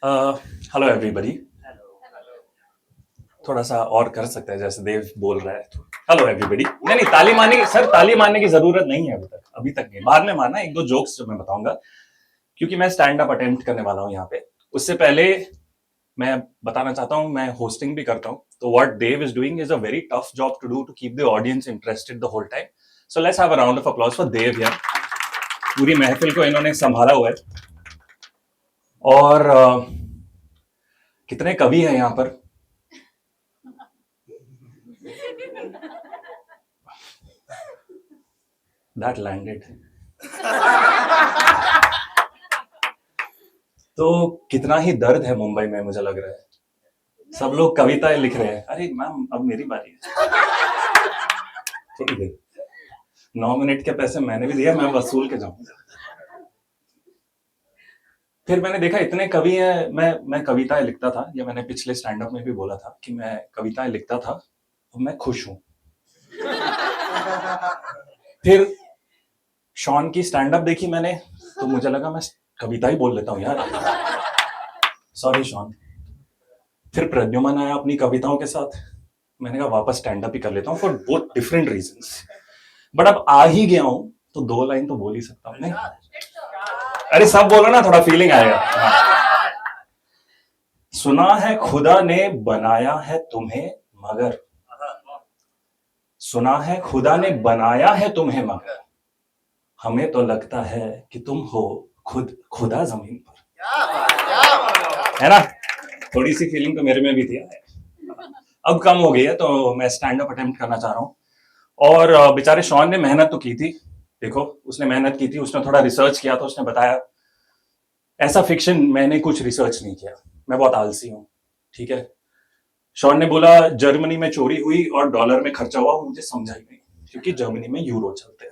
Hello everybody. थोड़ा सा और कर सकते हैं जैसे देव बोल रहा है। Hello everybody. नहीं नहीं, ताली मारने की सर, ताली मारने की जरूरत नहीं है अभी तक नहीं। बाद में मारना, एक दो जोक्स जो मैं बताऊंगा, क्योंकि मैं स्टैंड अप अटेम्प्ट करने वाला हूं यहाँ पे। उससे पहले मैं बताना चाहता हूँ, मैं होस्टिंग भी करता हूँ, तो what Dev is doing is a very tough job to do to keep the audience interested the whole time. So let's have a round of applause for Dev यार। पूरी महफिल को इन्होंने संभाला हुआ है। और कितने कवि हैं यहाँ पर। That landed. तो कितना ही दर्द है मुंबई में, मुझे लग रहा है सब लोग कविताएं लिख रहे हैं। अरे मैम, अब मेरी बारी है। ठीक है, 9 मिनट के पैसे मैंने भी दिया, मैं वसूल के जाऊंगा। फिर मैंने देखा इतने कवि हैं। मैं कविताएं लिखता था, या मैंने पिछले स्टैंड अप में भी बोला था कि मैं कविताएं लिखता था और मैं खुश हूं। फिर शॉन की स्टैंड अप देखी मैंने, तो मुझे लगा मैं कविता ही बोल लेता हूँ यार। Sorry Shaun. फिर प्रद्युमन आया अपनी कविताओं के साथ, मैंने कहा वापस स्टैंड अप ही कर लेता हूँ for both different reasons. But अब आ ही गया हूं तो 2 लाइन तो बोल ही सकता हूँ नहीं। अरे सब बोलो ना, थोड़ा फीलिंग आएगा। सुना है खुदा ने बनाया है तुम्हें, मगर सुना है खुदा ने बनाया है तुम्हें, मगर हमें तो लगता है कि तुम हो खुद खुदा जमीन पर। है ना? थोड़ी सी फीलिंग तो मेरे में भी थी। अब कम हो गई है, तो मैं स्टैंड अप अटेम्प्ट करना चाह रहा हूँ। और बेचारे शॉन ने मेहनत तो की थी। देखो, उसने मेहनत की थी, उसने थोड़ा रिसर्च किया, तो उसने बताया ऐसा फिक्शन मैंने कुछ रिसर्च नहीं किया, मैं बहुत आलसी हूं। ठीक है। शॉन ने बोला जर्मनी में चोरी हुई और डॉलर में खर्चा हुआ, मुझे समझा ही नहीं, क्योंकि जर्मनी में यूरो चलते हैं।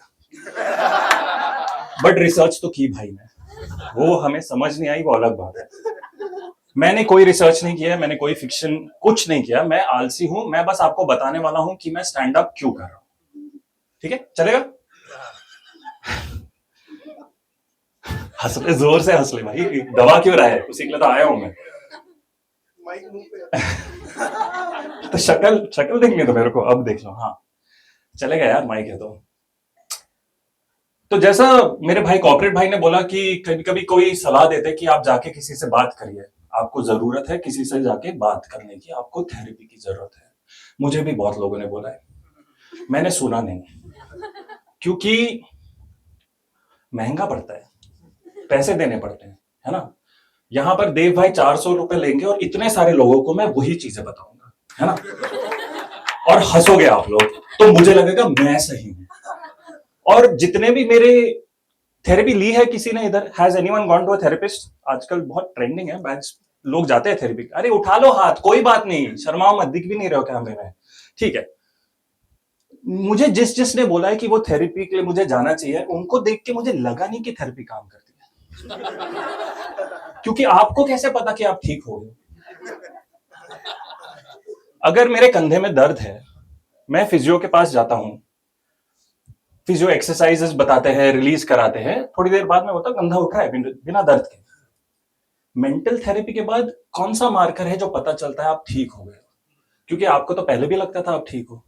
बट रिसर्च तो की भाई ने, वो हमें समझ नहीं आई, वो अलग बात है। मैंने कोई रिसर्च नहीं किया, मैंने कोई फिक्शन कुछ नहीं किया, मैं आलसी हूं। मैं बस आपको बताने वाला हूं कि मैं स्टैंड अप क्यों कर रहा हूं। ठीक है, चलेगा? हंस ले, जोर से हंस ले भाई, दवा क्यों रहा है, उसी के लिए तो आया हूं मैं। तो शक्ल शक्ल देखनी है तो मेरे को अब देख लो। हाँ चलेगा यार, माइक है तो जैसा मेरे भाई कॉर्पोरेट भाई ने बोला कि कभी कभी कोई सलाह देते कि आप जाके किसी से बात करिए, आपको जरूरत है किसी से जाके बात करने की, आपको थेरेपी की जरूरत है। मुझे भी बहुत लोगों ने बोला है, मैंने सुना नहीं, क्योंकि महंगा पड़ता है, पैसे देने पड़ते हैं, है ना? यहां पर देव भाई 400 रुपए लेंगे और इतने सारे लोगों को मैं वही चीजें बताऊंगा, है ना? और हंसोगे आप लोग तो मुझे लगेगा मैं सही हूं। और जितने भी मेरे थेरेपी ली है किसी ने इधर, has anyone gone to a therapist? आजकल बहुत ट्रेंडिंग है, लोग जाते हैं थेरेपी। अरे उठा लो हाथ, कोई बात नहीं, शर्माओ मत, दिख भी नहीं रहे हो कैमरे में। ठीक है। मुझे जिसने बोला है कि वो थेरेपी के लिए मुझे जाना चाहिए, उनको देख के मुझे लगा नहीं कि थेरेपी काम करती है। क्योंकि आपको कैसे पता कि आप ठीक हो गए? अगर मेरे कंधे में दर्द है, मैं फिजियो के पास जाता हूं, फिजियो एक्सरसाइजेस बताते हैं, रिलीज कराते हैं, थोड़ी देर बाद में होता कंधा उठ रहा है बिना दर्द के। मेंटल थेरेपी के बाद कौन सा मार्कर है जो पता चलता है आप ठीक हो गए? क्योंकि आपको तो पहले भी लगता था आप ठीक हो,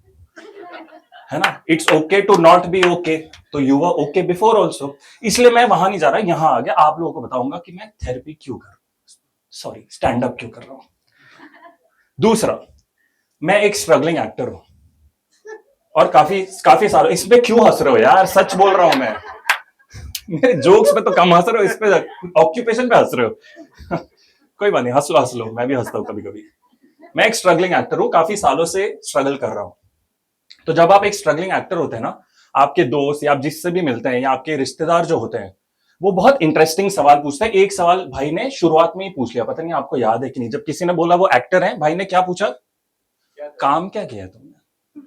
है ना? It's okay to not be okay, तो you were okay before also. इसलिए मैं वहां नहीं जा रहा, यहां आ गया, आप लोगों को बताऊंगा कि मैं थेरेपी क्यों कर रहा हूं, सॉरी स्टैंड अप क्यों कर रहा हूं। दूसरा, मैं एक स्ट्रगलिंग एक्टर हूं, और काफी काफी सालों। इसमें क्यों हंस रहे हो यार, सच बोल रहा हूं मैं। मेरे जोक्स पे तो कम हंस रहे हो, इस पे ऑक्यूपेशन पे हंस रहे हो। कोई बात नहीं, हंस लो, मैं भी हंसता हूं कभी कभी। मैं एक स्ट्रगलिंग एक्टर हूं, काफी सालों से स्ट्रगल कर रहा हूं। तो जब आप एक स्ट्रगलिंग एक्टर होते हैं ना, आपके दोस्त या आप जिससे भी मिलते हैं या आपके रिश्तेदार जो होते हैं, वो बहुत इंटरेस्टिंग सवाल पूछते हैं। एक सवाल भाई ने शुरुआत में ही पूछ लिया, पता नहीं आपको याद है कि नहीं, जब किसी ने बोला वो एक्टर है, भाई ने क्या पूछा? काम क्या किया तुमने?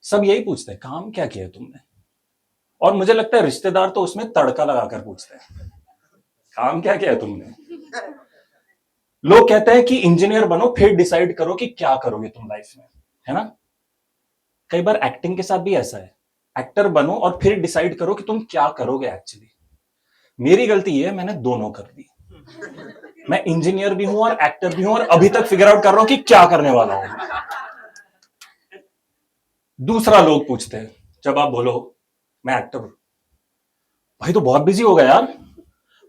सब यही पूछते हैं, काम क्या किया तुमने। और मुझे लगता है रिश्तेदार तो उसमें तड़का लगाकर पूछते हैं, काम क्या किया तुमने। लोग कहते हैं कि इंजीनियर बनो फिर डिसाइड करो कि क्या करोगे तुम लाइफ में, है ना? कई बार एक्टिंग के साथ भी ऐसा है, एक्टर बनो और फिर डिसाइड करो कि तुम क्या करोगे एक्चुअली। मेरी गलती ये है, मैंने दोनों कर दी। मैं इंजीनियर भी हूं और एक्टर भी हूं और अभी तक फिगर आउट कर रहा हूं कि क्या करने वाला हूं। दूसरा, लोग पूछते हैं जब आप बोलो मैं एक्टर हूं, भाई तो बहुत बिजी होगा यार,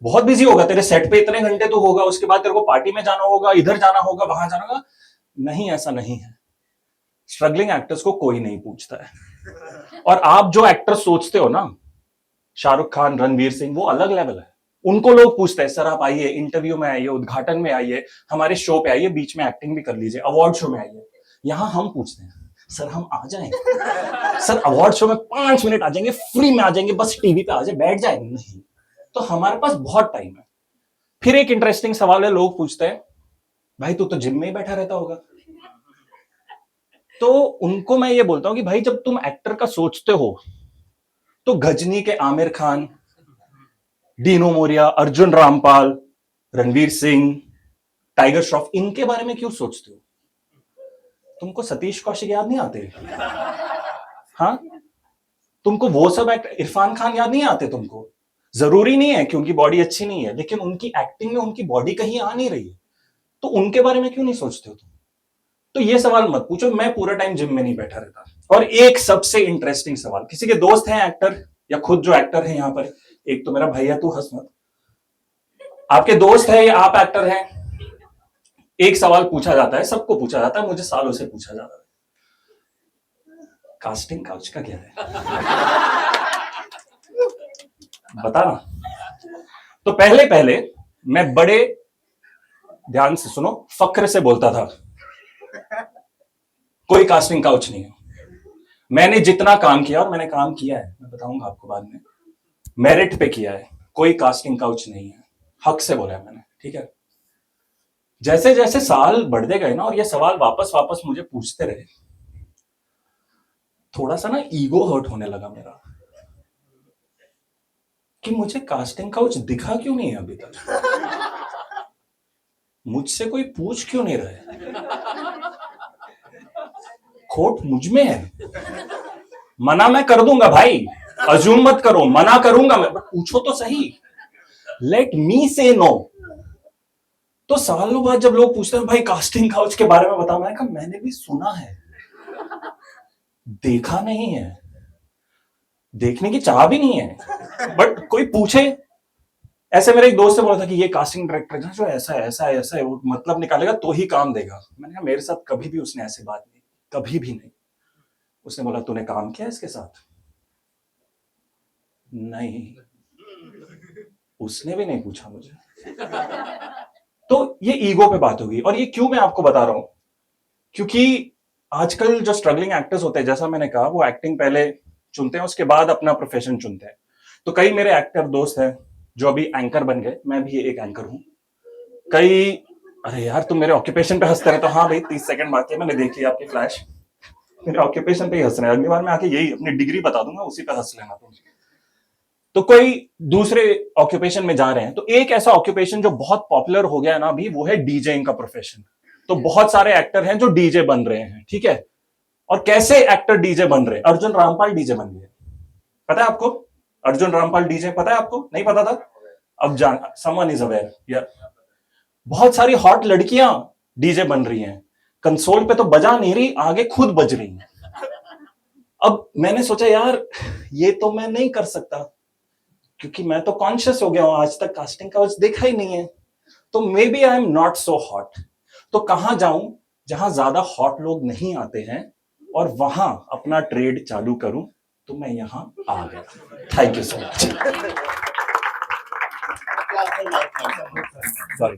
बहुत बिजी होगा, तेरे सेट पे इतने घंटे तो होगा, उसके बाद तेरे को पार्टी में जाना होगा, इधर जाना होगा, वहां जाना होगा। नहीं, ऐसा नहीं है। स्ट्रगलिंग एक्टर्स को कोई नहीं पूछता है। और आप जो एक्टर सोचते हो ना, शाहरुख खान, रणवीर सिंह, वो अलग लेवल है। उनको लोग पूछते हैं सर आप आइए, इंटरव्यू में आइए, उद्घाटन में आइए, हमारे शो पे आइए, बीच में एक्टिंग भी कर लीजिए, अवार्ड शो में आइए। यहां हम पूछते हैं सर हम आ जाएं, सर अवार्ड शो में 5 मिनट आ जाएंगे, फ्री में आ जाएंगे, बस टीवी पे आ जाए, बैठ जाएंगे। नहीं, तो हमारे पास बहुत टाइम है। फिर एक इंटरेस्टिंग सवाल है, लोग पूछते हैं भाई तू तो जिम में ही बैठा रहता होगा। तो उनको मैं ये बोलता हूं कि भाई जब तुम एक्टर का सोचते हो तो गजनी के आमिर खान, डीनो मोरिया, अर्जुन रामपाल, रणवीर सिंह, टाइगर श्रॉफ, इनके बारे में क्यों सोचते हो? तुमको सतीश कौशिक याद नहीं आते? हाँ, तुमको वो सब इरफान खान याद नहीं आते तुमको? जरूरी नहीं है कि उनकी बॉडी अच्छी नहीं है, लेकिन उनकी एक्टिंग में उनकी बॉडी कहीं आ नहीं रही है, तो उनके बारे में क्यों नहीं सोचते हो तुम? तो ये सवाल मत पूछो, मैं पूरा टाइम जिम में नहीं बैठा रहता। और एक सबसे इंटरेस्टिंग सवाल, किसी के दोस्त हैं एक्टर या खुद जो एक्टर है यहां पर, एक तो मेरा भैया, तू हंस मत, आपके दोस्त है या आप एक्टर हैं, एक सवाल पूछा जाता है, सबको पूछा जाता है, मुझे सालों से पूछा जाता है, कास्टिंग काउच का क्या है? बता ना। तो पहले पहले मैं बड़े ध्यान से सुनो, फक्र से बोलता था कोई कास्टिंग काउच नहीं है। मैंने जितना काम किया, और मैंने काम किया है, मैं बताऊंगा आपको बाद में, मेरिट पे किया है, कोई कास्टिंग काउच नहीं है, हक से बोला है मैंने, ठीक है। जैसे जैसे साल बढ़ते गए ना और ये सवाल वापस वापस मुझे पूछते रहे, थोड़ा सा ना ईगो हर्ट होने लगा मेरा कि मुझे कास्टिंग काउच दिखा क्यों नहीं है अभी तक, मुझसे कोई पूछ क्यों नहीं रहा, खोट मुझ में है। मना मैं कर दूंगा भाई, अज्यूम मत करो, मना करूंगा मैं, बट पूछो तो सही, लेट मी से नो। तो सालों बाद जब लोग पूछते हैं भाई कास्टिंग काउच के बारे में बताओ, मैंने कहा मैंने भी सुना है, देखा नहीं है, देखने की चाह भी नहीं है, बट कोई पूछे। ऐसे मेरे एक दोस्त से बोला था कि ये कास्टिंग डायरेक्टर जो ऐसा है ऐसा है ऐसा है, वो मतलब निकालेगा तो ही काम देगा। मैंने कहा मेरे साथ कभी भी उसने ऐसी बात नहीं, कभी भी नहीं। उसने बोला तूने काम किया इसके साथ? नहीं, उसने भी नहीं पूछा मुझे। तो ये ईगो पे बात होगी। और ये क्यों मैं आपको बता रहा हूं, क्योंकि आजकल जो स्ट्रगलिंग एक्टर्स होते हैं, जैसा मैंने कहा, वो एक्टिंग पहले चुनते हैं, उसके बाद अपना प्रोफेशन चुनते हैं। तो कई मेरे एक्टर दोस्त हैं जो अभी एंकर बन गए, मैं भी एक एंकर हूं। कई, अरे यार तुम मेरे ऑक्यूपेशन पे हंसते रहते हो। हाँ भाई 30 सेकंड बाकी है, मैंने देख लिया आपकी फ्लैश, मेरे ऑक्यूपेशन पे ही हंस रहे हैं, अगली बार मैं आके यही अपनी डिग्री बता दूंगा, उसी पे हंस लेना तुम। तो कोई दूसरे ऑक्यूपेशन में जा रहे हैं। तो एक ऐसा ऑक्यूपेशन जो बहुत पॉपुलर हो गया है ना अभी, वो है डीजेइंग का प्रोफेशन। तो बहुत सारे एक्टर हैं जो डीजे बन रहे हैं, ठीक है। और कैसे एक्टर डीजे बन रहे हैं? अर्जुन रामपाल डीजे बन गए, पता है आपको? अर्जुन रामपाल डीजे, पता है आपको? नहीं पता था? अब जान, समवन इज अवेयर या। बहुत सारी हॉट लड़कियां डीजे बन रही हैं, कंसोल पे तो बजा नहीं रही, आगे खुद बज रही हैं। अब मैंने सोचा यार ये तो मैं नहीं कर सकता, क्योंकि मैं तो कॉन्शियस हो गया हूं, आज तक कास्टिंग काउच देखा ही नहीं है, तो maybe I am not so hot. तो कहां जाऊं जहां ज्यादा हॉट लोग नहीं आते हैं और वहां अपना ट्रेड चालू करूं? तो मैं यहां आ गया। Thank you so much. Sorry.